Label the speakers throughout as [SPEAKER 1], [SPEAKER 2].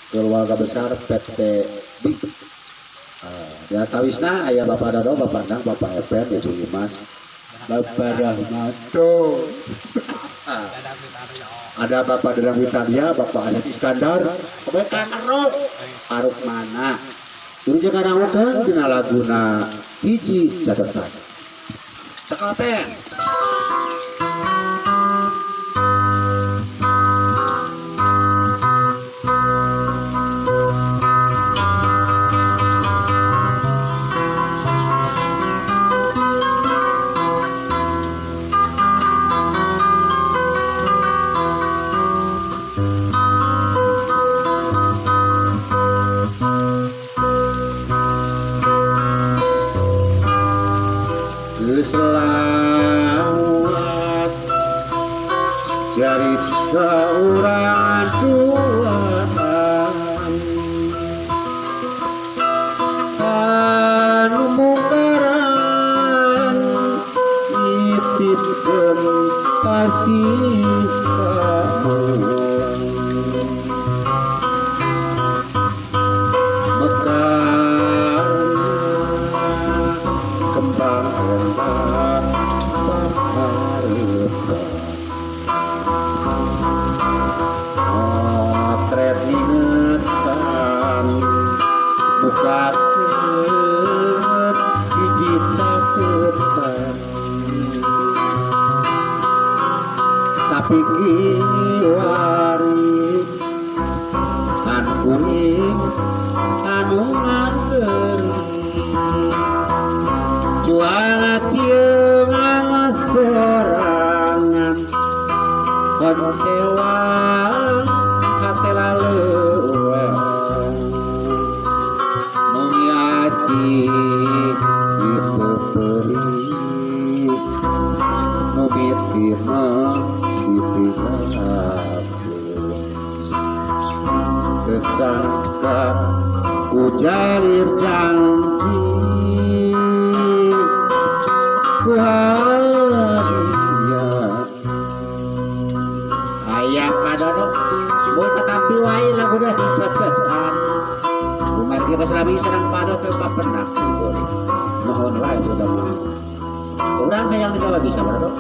[SPEAKER 1] keluarga besar PT Big. Ya tawisna ayah Bapak Dado, Bapak Nang, Bapak Epen, Ibu Imas, Bapak Rahmato. Ada Bapak Dedang Witalia, Bapak Adat Iskandar, Bapak Kang Aruk mana? Dulu jaga rangukan dina laguna hiji catatan. Cakapen. Selawat cerita urang duaan anu mungkaran nitipkeun kasih kamu kembang rendah motret ingetan buka hiji catetan tapi kiwari an kuning anu nganteri jual ciuman sorangan kecewa katela leuweung numiasi itu perih numitina dipikakeun kesangka ku jalir janji ayah kadodok boy katampi wae lagu dah dicatetan umar kita selami sedang pada tempat pernah mohon wae mudah-mudahan orang hayang digawa bisa kadodok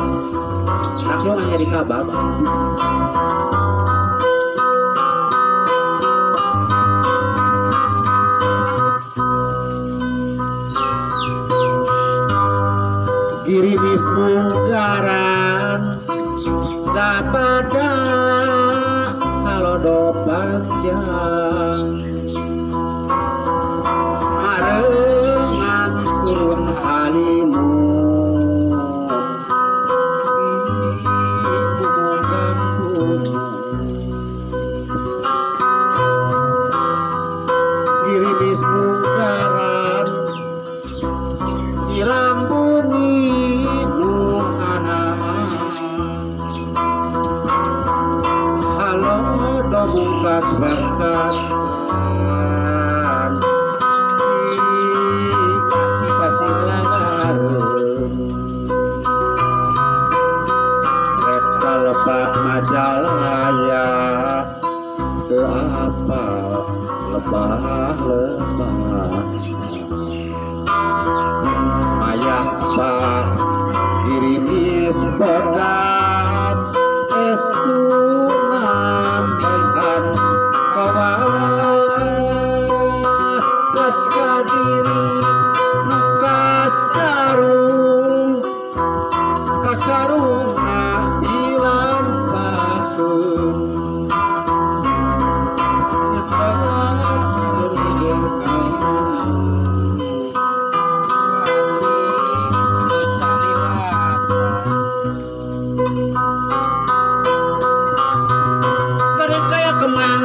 [SPEAKER 1] langsung hanya dikabab girimis munggaran sabada halodo panjang marengan turun halimu ibukan girimis munggaran dirambungi bukas bakasan dikasih pasir langareun red kalepak majalaya teu apal lebah-lebah mayak pak girimis bodas estu nampaikan kawas gas kadiri nu kasarung na dilampaheun nyetak seureung kaman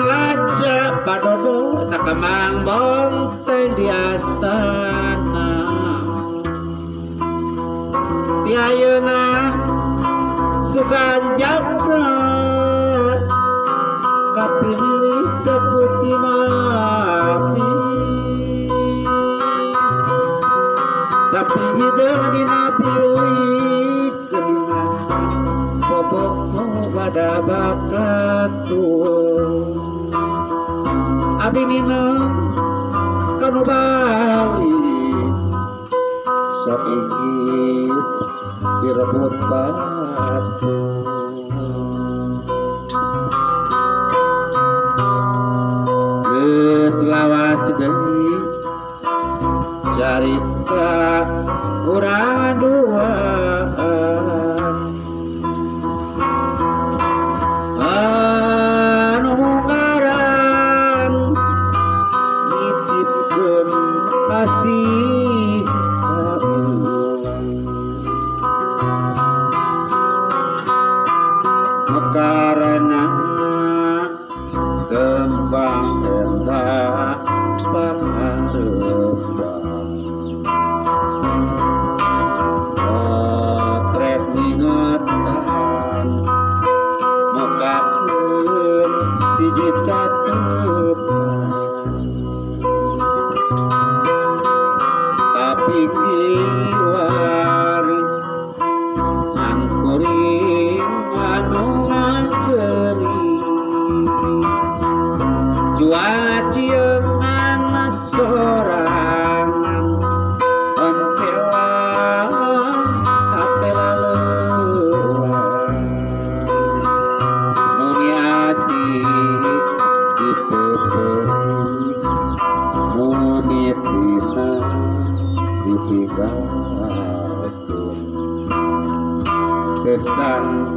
[SPEAKER 1] padodo tak kemang bonteng di astana ti ayeuna sukan jaga kapilih deku simapi sapi hideung dina pilih keningan bobok pada bakat tuh abdi ninem kanu bali sok inggis direbut batu geus lawas deui carita urang duaan anu mungaran nitipkeun kasih karena kembang rendah panghareupan potret ngingetan mokakeun hiji catetan tapi kiwari angkuring anu cuacieuman sorangan oncewan hate laleuan nu asik dipepeuri nu mitina ditinggalkeun kesang